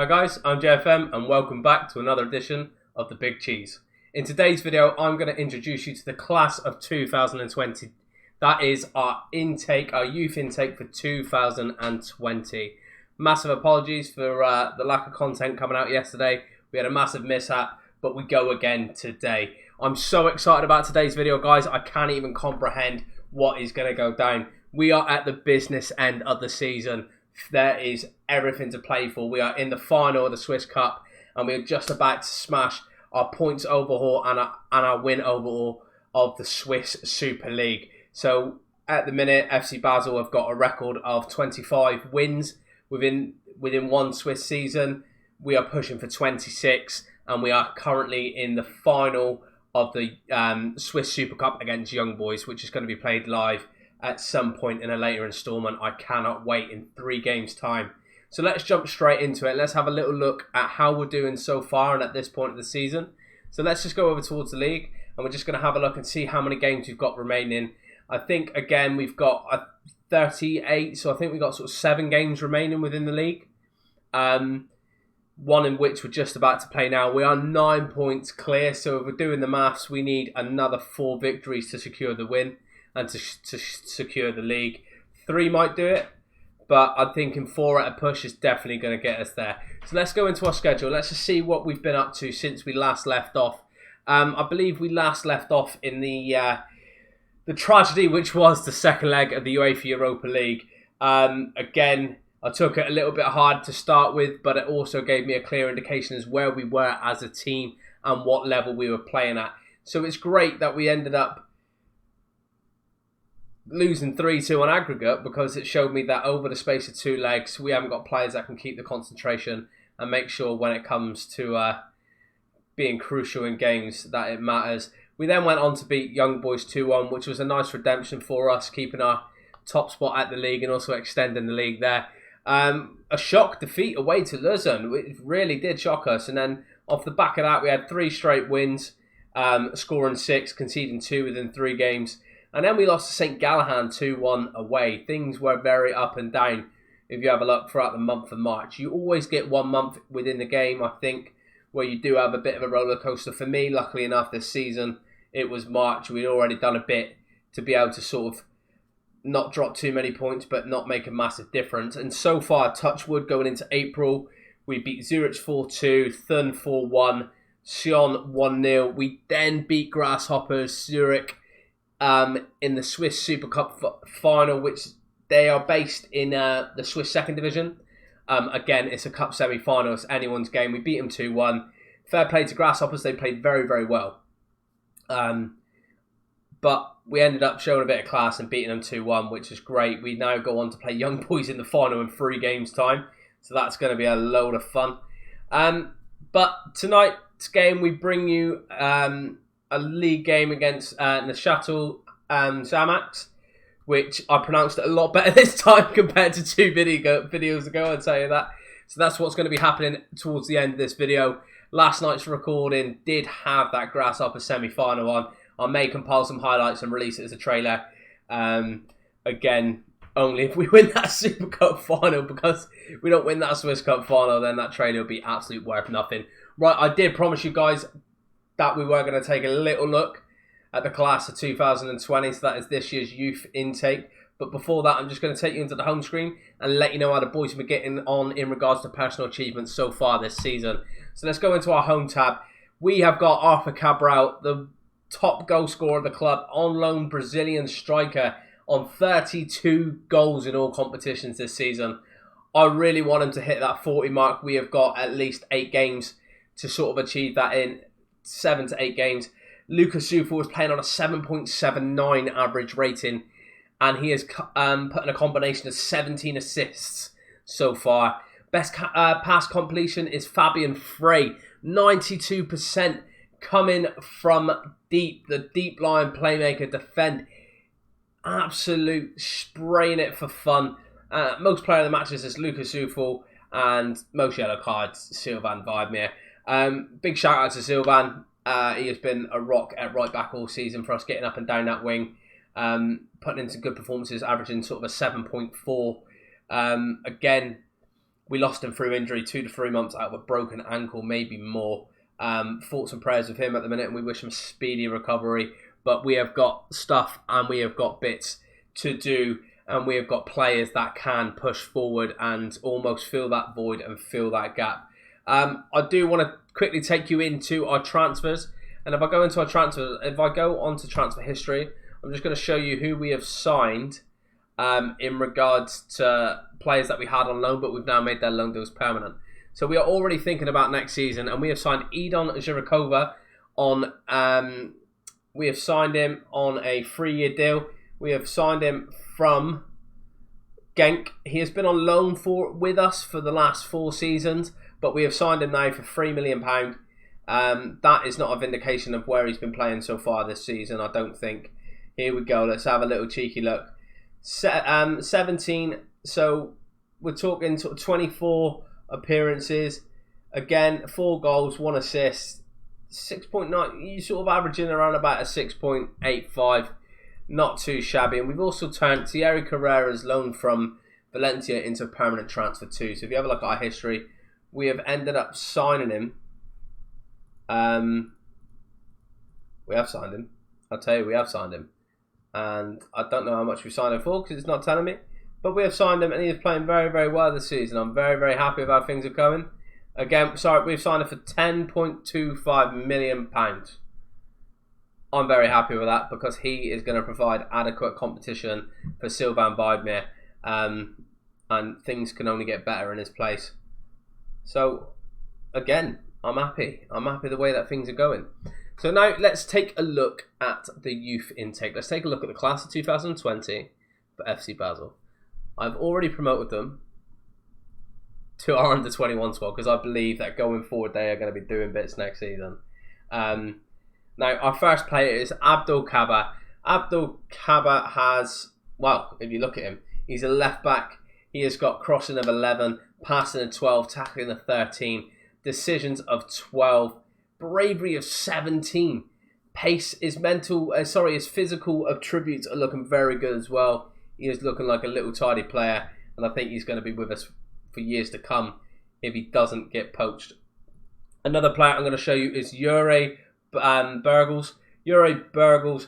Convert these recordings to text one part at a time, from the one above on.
guys, I'm JFM and welcome back to another edition of The Big Cheese. In today's video, I'm going to introduce you to the class of 2020. That is our intake, our youth intake for 2020. Massive apologies for the lack of content coming out yesterday. We had a massive mishap, but we go again today. I'm so excited about today's video, guys. I can't even comprehend what is going to go down. We are at the business end of the season. There is everything to play for. We are in the final of the Swiss Cup and we're just about to smash our points overhaul and our win overhaul of the Swiss Super League. So at the minute, FC Basel have got a record of 25 wins within one Swiss season. We are pushing for 26 and we are currently in the final of the Swiss Super Cup against Young Boys, which is going to be played live at some point in a later instalment. I cannot wait, in 3 games time. So let's jump straight into it. Let's have a little look at how we're doing so far and at this point of the season. So let's just go over towards the league and we're just going to have a look and see how many games we've got remaining. I think, again, we've got 38, so I think we've got sort of 7 games remaining within the league. One in which we're just about to play now. We are 9 points clear, so if we're doing the maths, we need another 4 victories to secure the win and to secure the league. 3 might do it, but I'm thinking 4 at a push is definitely going to get us there. So let's go into our schedule. Let's just see what we've been up to since we last left off. I believe we last left off in the tragedy which was the second leg of the UEFA Europa League. Again, I took it a little bit hard to start with, but it also gave me a clear indication as where we were as a team and what level we were playing at. So it's great that we ended up losing 3-2 on aggregate, because it showed me that over the space of 2 legs, we haven't got players that can keep the concentration and make sure when it comes to being crucial in games that it matters. We then went on to beat Young Boys 2-1, which was a nice redemption for us, keeping our top spot at the league and also extending the league there. A shock defeat away to Lausanne. It really did shock us. And then off the back of that, we had 3 straight wins, scoring 6, conceding 2 within 3 games. And then we lost to St. Gallihan 2-1 away. Things were very up and down if you have a look throughout the month of March. You always get 1 month within the game, I think, where you do have a bit of a roller coaster. For me, luckily enough, this season, it was March. We'd already done a bit to be able to sort of not drop too many points, but not make a massive difference. And so far, touch wood, going into April, we beat Zurich 4-2, Thun 4-1, Sion 1-0. We then beat Grasshoppers, Zurich, in the Swiss Super Cup final, which they are based in the Swiss second division. Again, it's a cup semi-final. It's anyone's game. We beat them 2-1. Fair play to Grasshoppers. They played very, very well. But we ended up showing a bit of class and beating them 2-1, which is great. We now go on to play Young Boys in the final in 3 games' time. So that's going to be a load of fun. But tonight's game, we bring you a league game against Neuchâtel Xamax, which I pronounced it a lot better this time compared to 2 videos ago, I'd tell you that. So that's what's going to be happening towards the end of this video. Last night's recording did have that Grasshopper semi-final on. I may compile some highlights and release it as a trailer. Again, only if we win that Super Cup final, because if we don't win that Swiss Cup final, then that trailer will be absolutely worth nothing. Right, I did promise you guys that we were going to take a little look at the class of 2020, so that is this year's youth intake. But before that, I'm just going to take you into the home screen and let you know how the boys have been getting on in regards to personal achievements so far this season. So let's go into our home tab. We have got Arthur Cabral, the top goal scorer of the club, on loan Brazilian striker, on 32 goals in all competitions this season. I really want him to hit that 40 mark. We have got at least 8 games to sort of achieve that in 7 to 8 games. Lucas Zuffel was playing on a 7.79 average rating, and he has put in a combination of 17 assists so far. Best pass completion is Fabian Frey, 92%, coming from deep, the deep line playmaker defend. Absolute spraying it for fun. Most player of the matches is Lucas Zuffel, and most yellow cards, Sylvain Weidmeier. Big shout out to Sylvain. He has been a rock at right back all season for us, getting up and down that wing, putting in some good performances, averaging sort of a 7.4. Again, We lost him through injury, 2 to 3 months out of a broken ankle, maybe more. Thoughts and prayers with him at the minute, and we wish him a speedy recovery. But we have got stuff and we have got bits to do, and we have got players that can push forward and almost fill that void and fill that gap. I do want to quickly take you into our transfers. And if I go into our transfers, if I go on to transfer history, I'm just going to show you who we have signed in regards to players that we had on loan, but we've now made their loan deals permanent. So we are already thinking about next season, and we have signed Edon Zhirikova on. We have signed him on a 3-year deal. We have signed him from Genk. He has been on loan with us for the last 4 seasons, but we have signed him now for £3 million. That is not a vindication of where he's been playing so far this season, I don't think. Here we go. Let's have a little cheeky look. 17. So we're talking sort of 24 appearances. Again, 4 goals, 1 assist, 6.9. You're sort of averaging around about a 6.85. Not too shabby. And we've also turned Thierry Carrera's loan from Valencia into a permanent transfer too. So if you have a look at our history, we have ended up signing him. We have signed him. I'll tell you, we have signed him. And I don't know how much we signed him for because it's not telling me. But we have signed him and he is playing very, very well this season. I'm very, very happy with how things are going. Again, sorry, we've signed him for £10.25 million. I'm very happy with that because he is going to provide adequate competition for Sylvain Weidmeier. And things can only get better in his place. So, again, I'm happy. I'm happy the way that things are going. So now let's take a look at the youth intake. Let's take a look at the class of 2020 for FC Basel. I've already promoted them to our under-21 squad because I believe that going forward they are going to be doing bits next season. Now our first player is Abdul Kaba. Abdul Kaba has, well, if you look at him, he's a left back. He has got crossing of 11, passing of 12, tackling of 13, decisions of 12. Bravery of 17. Pace, his physical attributes are looking very good as well. He is looking like a little tidy player, and I think he's going to be with us for years to come if he doesn't get poached. Another player I'm going to show you is Yuri Burgos. Yuri Burgos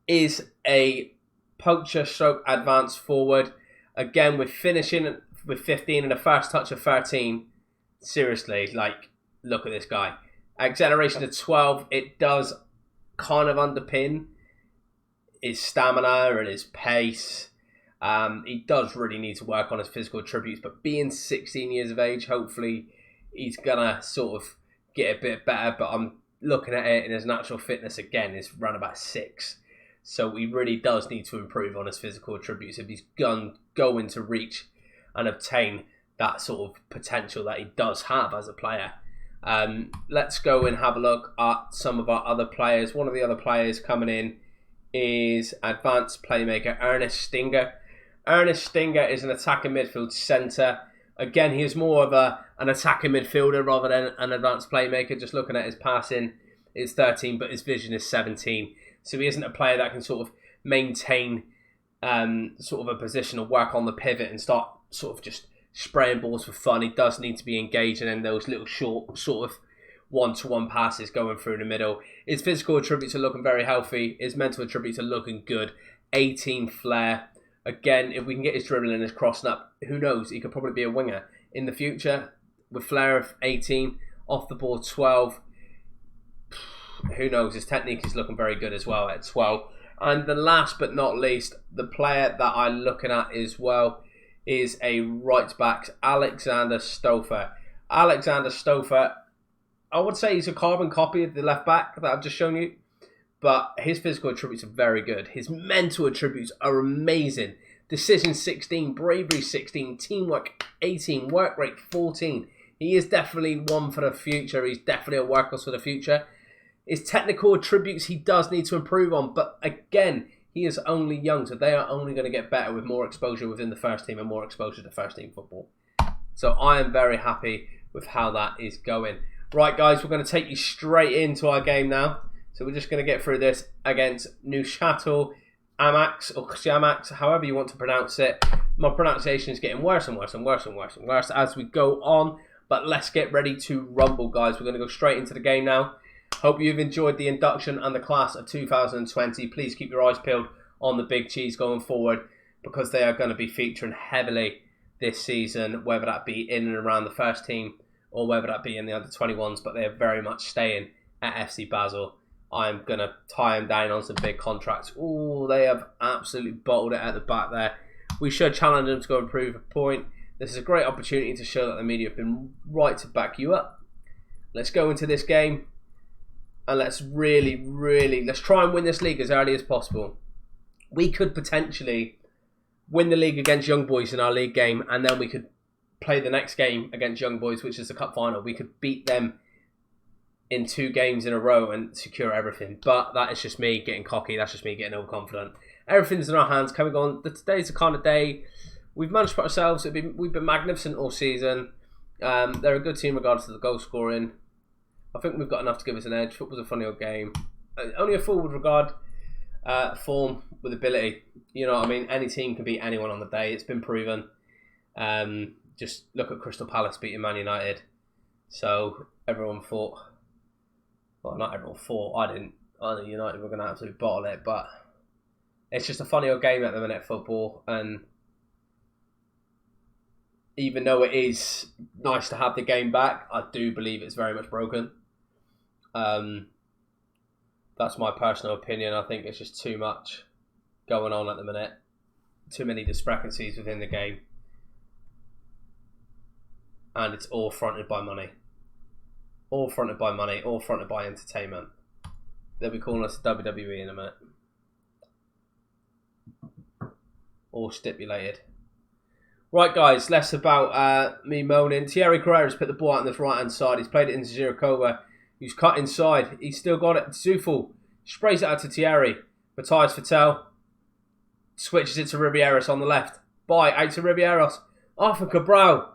is a poacher stroke advanced forward. Again, we're finishing with 15 and a first touch of 13. Seriously, look at this guy. Acceleration of 12, it does kind of underpin his stamina and his pace. He does really need to work on his physical attributes, but being 16 years of age, hopefully he's going to sort of get a bit better. But I'm looking at it, and his natural fitness, again, is around about 6. So he really does need to improve on his physical attributes if he's going to reach and obtain that sort of potential that he does have as a player. Let's go and have a look at some of our other players. One of the other players coming in is advanced playmaker Ernest Stinger. Ernest Stinger is an attacking midfield centre. Again, he is more of an attacking midfielder rather than an advanced playmaker. Just looking at his passing, it's 13, but his vision is 17. So he isn't a player that can sort of maintain sort of a position or work on the pivot and start sort of just spraying balls for fun. He does need to be engaging in those little short sort of one-to-one passes going through the middle. His physical attributes are looking very healthy. His mental attributes are looking good. 18 flair. Again, if we can get his dribbling and his crossing up, who knows? He could probably be a winger in the future. With flair of 18, off the ball 12. Who knows? His technique is looking very good as well at 12. And the last but not least, the player that I'm looking at as well is a right back, Alexander Stouffer. Alexander Stouffer, I would say he's a carbon copy of the left back that I've just shown you, but his physical attributes are very good. His mental attributes are amazing. Decision 16, bravery 16, teamwork 18, work rate 14. He is definitely one for the future. He's definitely a workhorse for the future. His technical attributes he does need to improve on, but again, he is only young, so they are only going to get better with more exposure within the first team and more exposure to first team football. So I am very happy with how that is going. Right, guys, we're going to take you straight into our game now. So we're just going to get through this against Neuchâtel Amax, or Xamax, however you want to pronounce it. My pronunciation is getting worse and worse and worse and worse and worse as we go on. But let's get ready to rumble, guys. We're going to go straight into the game now. Hope you've enjoyed the induction and the class of 2020. Please keep your eyes peeled on the big cheese going forward, because they are going to be featuring heavily this season, whether that be in and around the first team or whether that be in the under-21s, but they are very much staying at FC Basel. I'm going to tie them down on some big contracts. Oh, they have absolutely bottled it at the back there. We should challenge them to go and prove a point. This is a great opportunity to show that the media have been right to back you up. Let's go into this game and let's let's try and win this league as early as possible. We could potentially win the league against Young Boys in our league game, and then we could play the next game against Young Boys, which is the cup final. We could beat them in 2 games in a row and secure everything. But that is just me getting cocky. That's just me getting overconfident. Everything's in our hands. Coming on, today's the kind of day we've managed to put ourselves. We've been magnificent all season. They're a good team regardless of the goal scoring. I think we've got enough to give us an edge. Football's a funny old game. Only a fool would regard form with ability. You know what I mean? Any team can beat anyone on the day. It's been proven. Just look at Crystal Palace beating Man United. So everyone thought, well, not everyone thought, I didn't. I know United were going to absolutely bottle it, but it's just a funny old game at the minute, football. And even though it is nice to have the game back, I do believe it's very much broken. That's my personal opinion. I think it's just too much going on at the minute. Too many discrepancies within the game. And it's all fronted by money. All fronted by money. All fronted by entertainment. They'll be calling us WWE in a minute. All stipulated. Right, guys, less about me moaning. Thierry Carrera's put the ball out on this right-hand side. He's played it into Zirkova. He's cut inside. He's still got it. Zufel sprays it out to Thierry. Matthias Fattel switches it to Ribeiros on the left. Out to Ribeiros. Arthur Cabral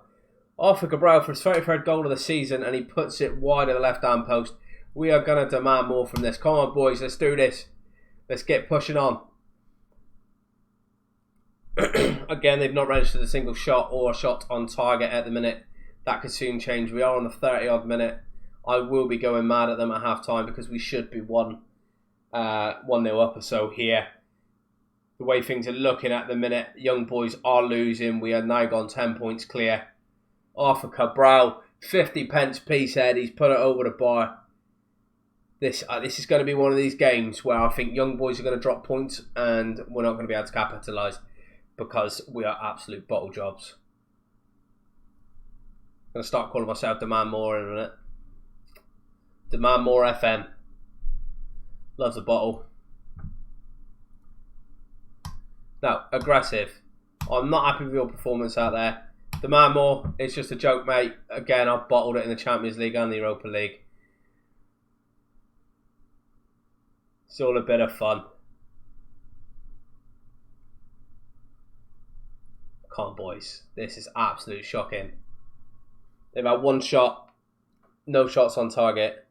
for his 33rd goal of the season, and he puts it wide of the left-hand post. We are going to demand more from this. Come on, boys, let's do this. Let's get pushing on. Again, they've not registered a single shot or a shot on target at the minute. That could soon change. We are on the 30-odd minute. I will be going mad at them at half-time because we should be 1-0 up or so here. The way things are looking at the minute, Young Boys are losing. We are now gone 10 points clear. Arthur Cabral, 50 pence piece head. He's put it over the bar. This is going to be one of these games where I think Young Boys are going to drop points and we're not going to be able to capitalise because we are absolute bottle jobs. I'm going to start calling myself Demand More in a minute. Demand More FM. Loves a bottle. Now, aggressive. I'm not happy with your performance out there. Demand More, it's just a joke, mate. Again, I've bottled it in the Champions League and the Europa League. It's all a bit of fun. Come on, boys. This is absolute shocking. They've had 1 shot. No shots on target.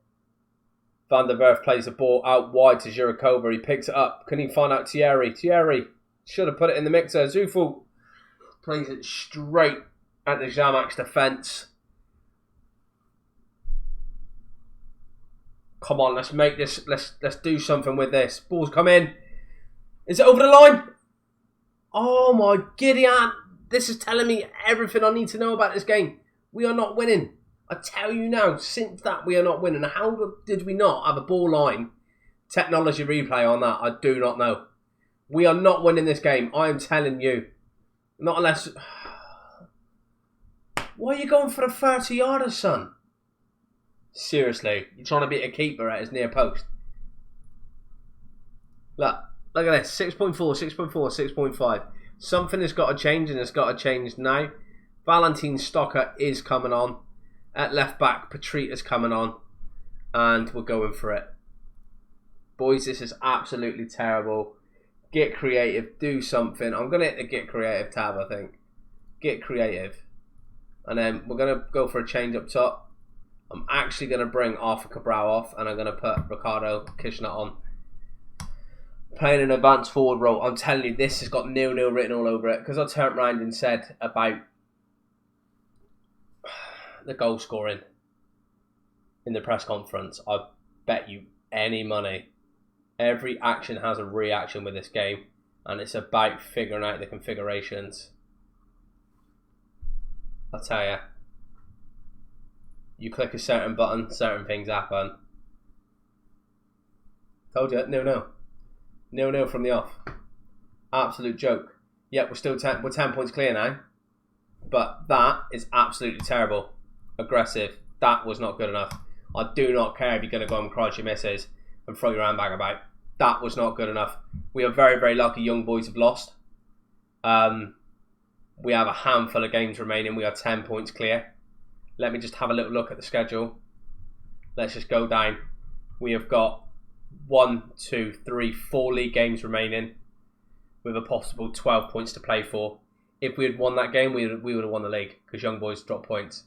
Van der Werf plays the ball out wide to Zhirikova. He picks it up. Can he find out Thierry? Thierry should have put it in the mixer. Zufel plays it straight at the Zamax defence. Come on, let's make this. Let's do something with this. Ball's come in. Is it over the line? Oh my Gideon! This is telling me everything I need to know about this game. We are not winning. I tell you now, since that we are not winning. How did we not have a ball line technology replay on that? I do not know. We are not winning this game. I am telling you. Not unless... Why are you going for a 30-yarder, son? Seriously, you're trying to beat a keeper at his near post. Look at this. 6.4, 6.4, 6.5. Something has got to change, and it's got to change now. Valentin Stocker is coming on. At left back, Petrita's coming on. And we're going for it. Boys, this is absolutely terrible. Get creative. Do something. I'm going to hit the get creative tab, I think. Get creative. And then we're going to go for a change up top. I'm actually going to bring Arthur Cabral off. And I'm going to put Ricardo Kishner on. playing an advanced forward role. I'm telling you, this has got 0-0 written all over it. Because I turned around and said about the goal scoring in the press conference, I bet you any money. Every action has a reaction with this game. And it's about figuring out the configurations. I'll tell you. You click a certain button, certain things happen. Told you, 0-0. 0-0 from the off. Absolute joke. Yep, we're 10 points clear now. But that is absolutely terrible. Aggressive. That was not good enough. I do not care if you're going to go and crush your misses and throw your handbag about. That was not good enough. We are very, very lucky young boys have lost. We have a handful of games remaining. We are 10 points clear. Let me just have a little look at the schedule. Let's just go down. We have got 1, 2, 3, 4 league games remaining with a possible 12 points to play for. If we had won that game, we would have won the league because young boys dropped points.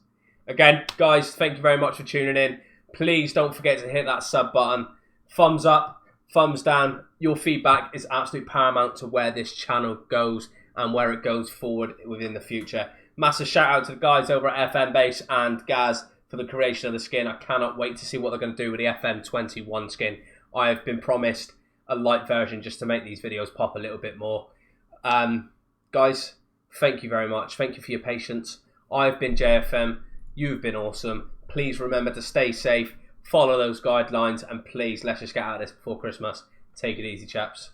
Again, guys, thank you very much for tuning in. Please don't forget to hit that sub button. Thumbs up, thumbs down. Your feedback is absolutely paramount to where this channel goes and where it goes forward within the future. Massive shout out to the guys over at FM Base and Gaz for the creation of the skin. I cannot wait to see what they're going to do with the FM21 skin. I have been promised a light version just to make these videos pop a little bit more. Guys, thank you very much. Thank you for your patience. I've been JFM. You've been awesome. Please remember to stay safe, follow those guidelines, and please, let's just get out of this before Christmas. Take it easy, chaps.